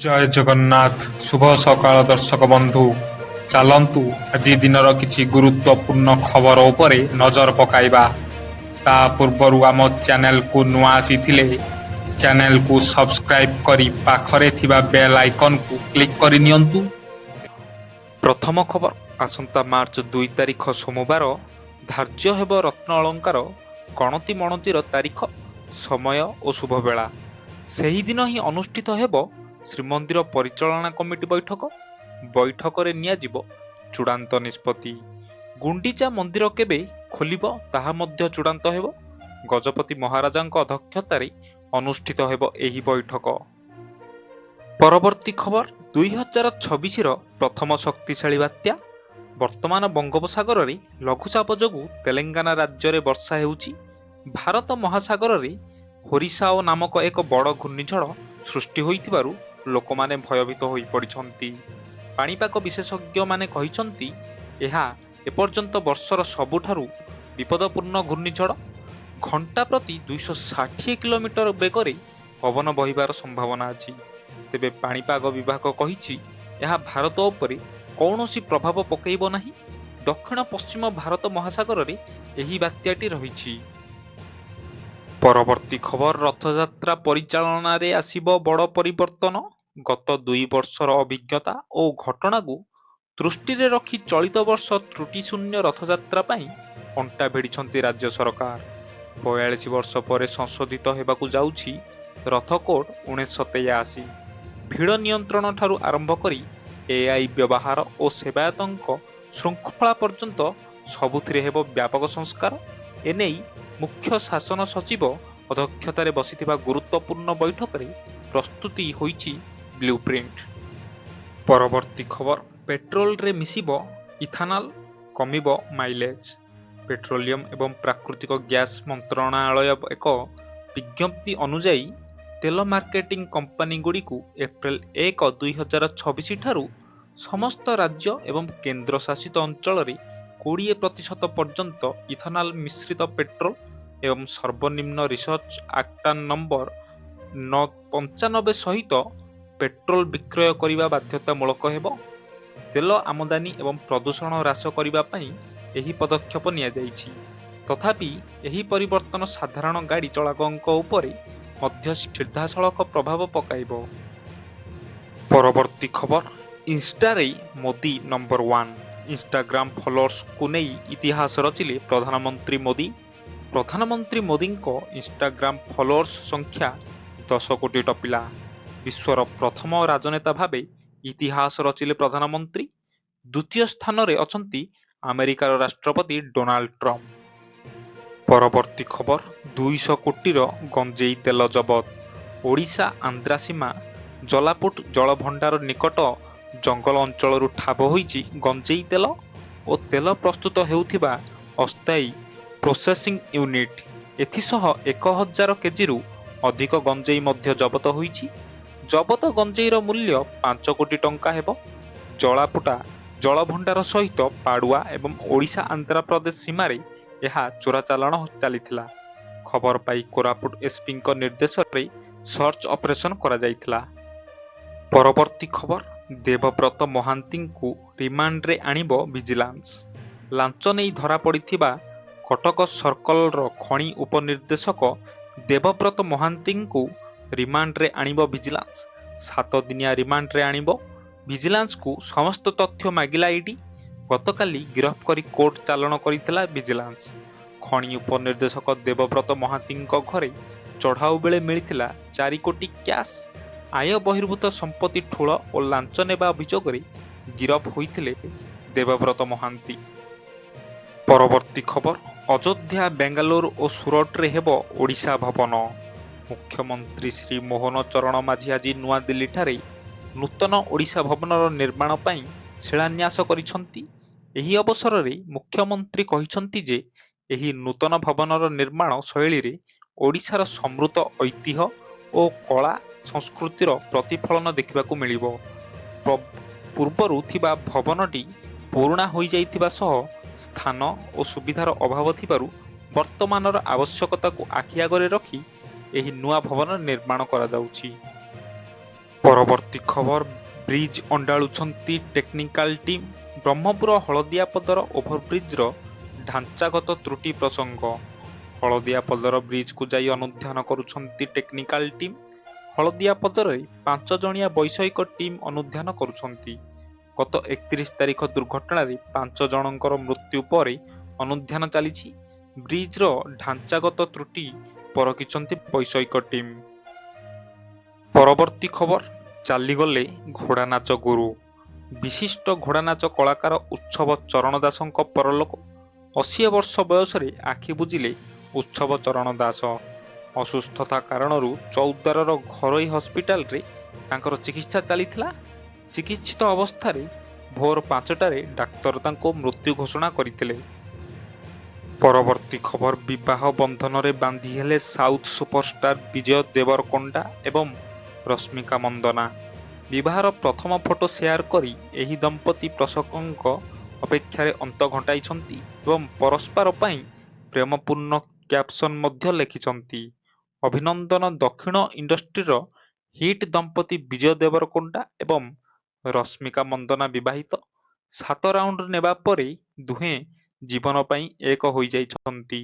ଜୟ ଜଗନ୍ନାଥ। ଶୁଭ ସକାଳ ଦର୍ଶକ ବନ୍ଧୁ। ଚାଲନ୍ତୁ ଆଜି ଦିନର କିଛି ଗୁରୁତ୍ୱପୂର୍ଣ୍ଣ ଖବର ଉପରେ ନଜର ପକାଇବା। ତା ପୂର୍ବରୁ ଆମ ଚ୍ୟାନେଲକୁ ନୂଆ ଆସିଥିଲେ ଚ୍ୟାନେଲକୁ ସବସ୍କ୍ରାଇବ୍ କରି ପାଖରେ ଥିବା ବେଲ୍ ଆଇକନକୁ କ୍ଲିକ୍ କରି ନିଅନ୍ତୁ। ପ୍ରଥମ ଖବର, ଆସନ୍ତା ମାର୍ଚ୍ଚ 2 ତାରିଖ ସୋମବାର ଧାର୍ଯ୍ୟ ହେବ ରତ୍ନ ଅଳଙ୍କାର ଗଣତି ମଣତିର ତାରିଖ, ସମୟ ଓ ଶୁଭବେଳା। ସେହିଦିନ ହିଁ ଅନୁଷ୍ଠିତ ହେବ ଶ୍ରୀମନ୍ଦିର ପରିଚାଳନା କମିଟି ବୈଠକ। ବୈଠକରେ ନିଆଯିବ ଚୂଡ଼ାନ୍ତ ନିଷ୍ପତ୍ତି। ଗୁଣ୍ଡିଚା ମନ୍ଦିର କେବେ ଖୋଲିବ ତାହା ମଧ୍ୟ ଚୂଡ଼ାନ୍ତ ହେବ। ଗଜପତି ମହାରାଜାଙ୍କ ଅଧ୍ୟକ୍ଷତାରେ ଅନୁଷ୍ଠିତ ହେବ ଏହି ବୈଠକ। ପରବର୍ତ୍ତୀ ଖବର, 2026ର ପ୍ରଥମ ଶକ୍ତିଶାଳୀ ବାତ୍ୟା। ବର୍ତ୍ତମାନ ବଙ୍ଗୋପସାଗରରେ ଲଘୁଚାପ ଯୋଗୁଁ ତେଲେଙ୍ଗାନା ରାଜ୍ୟରେ ବର୍ଷା ହେଉଛି। ଭାରତ ମହାସାଗରରେ ହରିସାଓ ନାମକ ଏକ ବଡ଼ ଘୂର୍ଣ୍ଣିଝଡ଼ ସୃଷ୍ଟି ହୋଇଥିବାରୁ ଲୋକମାନେ ଭୟଭୀତ ହୋଇପଡ଼ିଛନ୍ତି। ପାଣିପାଗ ବିଶେଷଜ୍ଞମାନେ କହିଛନ୍ତି ଏହା ଏପର୍ଯ୍ୟନ୍ତ ବର୍ଷର ସବୁଠାରୁ ବିପଦପୂର୍ଣ୍ଣ ଘୂର୍ଣ୍ଣିଝଡ଼। ଘଣ୍ଟା ପ୍ରତି 260 କିଲୋମିଟର ବେଗରେ ପବନ ବହିବାର ସମ୍ଭାବନା ଅଛି। ତେବେ ପାଣିପାଗ ବିଭାଗ କହିଛି ଏହା ଭାରତ ଉପରେ କୌଣସି ପ୍ରଭାବ ପକାଇବ ନାହିଁ। ଦକ୍ଷିଣ ପଶ୍ଚିମ ଭାରତ ମହାସାଗରରେ ଏହି ବାତ୍ୟାଟି ରହିଛି। ପରବର୍ତ୍ତୀ ଖବର, ରଥଯାତ୍ରା ପରିଚାଳନାରେ ଆସିବ ବଡ଼ ପରିବର୍ତ୍ତନ। ଗତ 2 ବର୍ଷର ଅଭିଜ୍ଞତା ଓ ଘଟଣାକୁ ଦୃଷ୍ଟିରେ ରଖି ଚଳିତ ବର୍ଷ ତ୍ରୁଟିଶୂନ୍ୟ ରଥଯାତ୍ରା ପାଇଁ ଅଣ୍ଟା ଭିଡ଼ିଛନ୍ତି ରାଜ୍ୟ ସରକାର। 42 ବର୍ଷ ପରେ ସଂଶୋଧିତ ହେବାକୁ ଯାଉଛି ରଥ କୋଡ୍ 1983। ଭିଡ଼ ନିୟନ୍ତ୍ରଣ ଠାରୁ ଆରମ୍ଭ କରି ଏଆଇ ବ୍ୟବହାର ଓ ସେବାୟତଙ୍କ ଶୃଙ୍ଖଳା ପର୍ଯ୍ୟନ୍ତ ସବୁଥିରେ ହେବ ବ୍ୟାପକ ସଂସ୍କାର। ଏନେଇ ମୁଖ୍ୟ ଶାସନ ସଚିବ ଅଧ୍ୟକ୍ଷତାରେ ବସିଥିବା ଗୁରୁତ୍ୱପୂର୍ଣ୍ଣ ବୈଠକରେ ପ୍ରସ୍ତୁତି ହୋଇଛି ବ୍ଲୁପ୍ରିଣ୍ଟ। ପରବର୍ତ୍ତୀ ଖବର, ପେଟ୍ରୋଲରେ ମିଶିବ ଇଥାନଲ, କମିବ ମାଇଲେଜ। ପେଟ୍ରୋଲିୟମ ଏବଂ ପ୍ରାକୃତିକ ଗ୍ୟାସ ମନ୍ତ୍ରଣାଳୟ ଏକ ବିଜ୍ଞପ୍ତି ଅନୁଯାୟୀ ତେଲ ମାର୍କେଟିଂ କମ୍ପାନୀଗୁଡ଼ିକୁ ଏପ୍ରିଲ 1, 2026 ଠାରୁ ସମସ୍ତ ରାଜ୍ୟ ଏବଂ କେନ୍ଦ୍ରଶାସିତ ଅଞ୍ଚଳରେ 20% ପର୍ଯ୍ୟନ୍ତ ଇଥାନଲ ମିଶ୍ରିତ ପେଟ୍ରୋଲ ଏବଂ ସର୍ବନିମ୍ନ ରିସର୍ଚ୍ଚ ଆକ୍ଟ ନମ୍ବର 95 ସହିତ ପେଟ୍ରୋଲ ବିକ୍ରୟ କରିବା ବାଧ୍ୟତାମୂଳକ ହେବ। ତେଲ ଆମଦାନୀ ଏବଂ ପ୍ରଦୂଷଣ ହ୍ରାସ କରିବା ପାଇଁ ଏହି ପଦକ୍ଷେପ ନିଆଯାଇଛି। ତଥାପି ଏହି ପରିବର୍ତ୍ତନ ସାଧାରଣ ଗାଡ଼ି ଚଳାଳଙ୍କ ଉପରେ ମଧ୍ୟ ସିଧାସଳଖ ପ୍ରଭାବ ପକାଇବ। ପରବର୍ତ୍ତୀ ଖବର, ଇନ୍ଷ୍ଟାରେ ମୋଦି ନମ୍ବର 1। ଇନ୍ଷ୍ଟାଗ୍ରାମ ଫଲୋଅର୍ସଙ୍କୁ ନେଇ ଇତିହାସ ରଚିଲେ ପ୍ରଧାନମନ୍ତ୍ରୀ ମୋଦି। ପ୍ରଧାନମନ୍ତ୍ରୀ ମୋଦିଙ୍କ ଇନ୍ଷ୍ଟାଗ୍ରାମ ଫଲୋଅର୍ସ ସଂଖ୍ୟା 10 କୋଟି ଟପିଲା। ବିଶ୍ୱର ପ୍ରଥମ ରାଜନେତା ଭାବେ ଇତିହାସ ରଚିଲେ ପ୍ରଧାନମନ୍ତ୍ରୀ। ଦ୍ୱିତୀୟ ସ୍ଥାନରେ ଅଛନ୍ତି ଆମେରିକାର ରାଷ୍ଟ୍ରପତି ଡୋନାଲ୍ଡ ଟ୍ରମ୍ପ। ପରବର୍ତ୍ତୀ ଖବର, 200 କୋଟିର ଗଞ୍ଜେଇ ତେଲ ଜବତ। ଓଡ଼ିଶା ଆନ୍ଧ୍ରା ସୀମା ଜଲାପୁଟ ଜଳଭଣ୍ଡାର ନିକଟ ଜଙ୍ଗଲ ଅଞ୍ଚଳରୁ ଠାବ ହୋଇଛି ଗଞ୍ଜେଇ ତେଲ ଓ ତେଲ ପ୍ରସ୍ତୁତ ହେଉଥିବା ଅସ୍ଥାୟୀ ପ୍ରୋସେସିଂ ୟୁନିଟ୍। ଏଥିସହ 1000 କେଜିରୁ ଅଧିକ ଗଞ୍ଜେଇ ମଧ୍ୟ ଜବତ ହୋଇଛି। ଜବତ ଗଞ୍ଜେଇର ମୂଲ୍ୟ 5 କୋଟି ଟଙ୍କା ହେବ। ଜଳାପୁଟା ଜଳଭଣ୍ଡାର ସହିତ ପାଡୁଆ ଏବଂ ଓଡ଼ିଶା ଆନ୍ଧ୍ରପ୍ରଦେଶ ସୀମାରେ ଏହା ଚୋରାଚାଲାଣ ଚାଲିଥିଲା। ଖବର ପାଇ କୋରାପୁଟ ଏସ୍ପିଙ୍କ ନିର୍ଦ୍ଦେଶରେ ସର୍ଚ୍ଚ ଅପରେସନ କରାଯାଇଥିଲା। ପରବର୍ତ୍ତୀ ଖବର, ଦେବବ୍ରତ ମହାନ୍ତିଙ୍କୁ ରିମାଣ୍ଡରେ ଆଣିବ ଭିଜିଲାନ୍ସ। ଲାଞ୍ଚ ନେଇ ଧରାପଡ଼ିଥିବା କଟକ ସର୍କଲର ଖଣି ଉପନିର୍ଦ୍ଦେଶକ ଦେବବ୍ରତ ମହାନ୍ତିଙ୍କୁ ରିମାଣ୍ଡରେ ଆଣିବ ଭିଜିଲାନ୍ସ। 7 ଦିନିଆ ରିମାଣ୍ଡରେ ଆଣିବ। ଭିଜିଲାନ୍ସକୁ ସମସ୍ତ ତଥ୍ୟ ମାଗିଲା ଇଡି। ଗତକାଲି ଗିରଫ କରି କୋର୍ଟ ଚାଲାଣ କରିଥିଲା ଭିଜିଲାନ୍ସ। ଖଣି ଉପନିର୍ଦ୍ଦେଶକ ଦେବବ୍ରତ ମହାନ୍ତିଙ୍କ ଘରେ ଚଢ଼ାଉ ବେଳେ ମିଳିଥିଲା 4 କୋଟି କ୍ୟାଶ୍। ଆୟ ବହିର୍ଭୂତ ସମ୍ପତ୍ତି ଠୁଳ ଓ ଲାଞ୍ଚ ନେବା ଅଭିଯୋଗରେ ଗିରଫ ହୋଇଥିଲେ ଦେବବ୍ରତ ମହାନ୍ତି। ପରବର୍ତ୍ତୀ ଖବର, ଅଯୋଧ୍ୟା, ବେଙ୍ଗାଲୁରୁ ଓ ସୁରଟରେ ହେବ ଓଡ଼ିଶା ଭବନ। ମୁଖ୍ୟମନ୍ତ୍ରୀ ଶ୍ରୀ ମୋହନ ଚରଣ ମାଝୀ ଆଜି ନୂଆଦିଲ୍ଲୀଠାରେ ନୂତନ ଓଡ଼ିଶା ଭବନର ନିର୍ମାଣ ପାଇଁ ଶିଳାନ୍ୟାସ କରିଛନ୍ତି। ଏହି ଅବସରରେ ମୁଖ୍ୟମନ୍ତ୍ରୀ କହିଛନ୍ତି ଯେ ଏହି ନୂତନ ଭବନର ନିର୍ମାଣ ଶୈଳୀରେ ଓଡ଼ିଶାର ସମୃଦ୍ଧ ଐତିହ୍ୟ ଓ କଳା ସଂସ୍କୃତିର ପ୍ରତିଫଳନ ଦେଖିବାକୁ ମିଳିବ। ପୂର୍ବରୁ ଥିବା ଭବନଟି ପୁରୁଣା ହୋଇଯାଇଥିବା ସହ ସ୍ଥାନ ଓ ସୁବିଧାର ଅଭାବ ଥିବାରୁ ବର୍ତ୍ତମାନର ଆବଶ୍ୟକତାକୁ ଆଖି ଆଗରେ ରଖି ଏହି ନୂଆ ଭବନ ନିର୍ମାଣ କରାଯାଉଛି। ପରବର୍ତ୍ତୀ ଖବର ବ୍ରିଜ ଅଣ୍ଡାଳୁଛନ୍ତି ଟେକ୍ନିକାଲ ଟିମ୍। ବ୍ରହ୍ମପୁର ହଳଦିଆପଦର ଓଭରବ୍ରିଜର ଢାଞ୍ଚାଗତ ତ୍ରୁଟି ପ୍ରସଙ୍ଗ। ହଳଦିଆପଦର ବ୍ରିଜକୁ ଯାଇ ଅନୁଧ୍ୟାନ କରୁଛନ୍ତି ଟେକ୍ନିକାଲ ଟିମ୍। ହଳଦିଆପଦରେ 5 ଜଣିଆ ବୈଷୟିକ ଟିମ୍ ଅନୁଧ୍ୟାନ କରୁଛନ୍ତି। ଗତ 31 ତାରିଖ ଦୁର୍ଘଟଣାରେ 5 ଜଣଙ୍କର ମୃତ୍ୟୁ ପରେ ଅନୁଧ୍ୟାନ ଚାଲିଛି। ବ୍ରିଜର ଢାଞ୍ଚାଗତ ତ୍ରୁଟି ପରଖିଛନ୍ତି ବୈଷୟିକ ଟିମ୍। ପରବର୍ତ୍ତୀ ଖବର ଚାଲିଗଲେ ଘୋଡ଼ାନାଚ ଗୁରୁ। ବିଶିଷ୍ଟ ଘୋଡ଼ାନାଚ କଳାକାର ଉତ୍ସବ ଚରଣ ଦାସଙ୍କ ପରଲୋକ। 80 ବର୍ଷ ବୟସରେ ଆଖି ବୁଜିଲେ ଉତ୍ସବ ଚରଣ ଦାସ। ଅସୁସ୍ଥତା କାରଣରୁ ଚୌଦ୍ୱାରର ଘରୋଇ ହସ୍ପିଟାଲରେ ତାଙ୍କର ଚିକିତ୍ସା ଚାଲିଥିଲା। ଚିକିତ୍ସିତ ଅବସ୍ଥାରେ ଭୋର 5ଟାରେ ଡାକ୍ତର ତାଙ୍କୁ ମୃତ୍ୟୁ ଘୋଷଣା କରିଥିଲେ। ପରବର୍ତ୍ତୀ ଖବର ବିବାହ ବନ୍ଧନରେ ବାନ୍ଧି ହେଲେ ସାଉଥ୍ ସୁପରଷ୍ଟାର ବିଜୟ ଦେବରକୋଣ୍ଡା ଏବଂ ରଶ୍ମିକା ମନ୍ଦନା। ବିବାହର ପ୍ରଥମ ଫଟୋ ସେୟାର କରି ଏହି ଦମ୍ପତି ପ୍ରଶଂସକଙ୍କ ଅପେକ୍ଷାରେ ଅନ୍ତ ଘଟାଇଛନ୍ତି ଏବଂ ପରସ୍ପର ପାଇଁ ପ୍ରେମପୂର୍ଣ୍ଣ କ୍ୟାପସନ ମଧ୍ୟ ଲେଖିଛନ୍ତି। ଅଭିନନ୍ଦନ ଦକ୍ଷିଣ ଇଣ୍ଡଷ୍ଟ୍ରିର ହିଟ୍ ଦମ୍ପତି ବିଜୟ ଦେବରକୋଣ୍ଡା ଏବଂ ରଶ୍ମିକା ମନ୍ଦନା ବିବାହିତ। 7 ରାଉଣ୍ଡ ନେବା ପରେ ଦୁହେଁ ଜୀବନ ପାଇଁ ଏକ ହୋଇଯାଇଛନ୍ତି।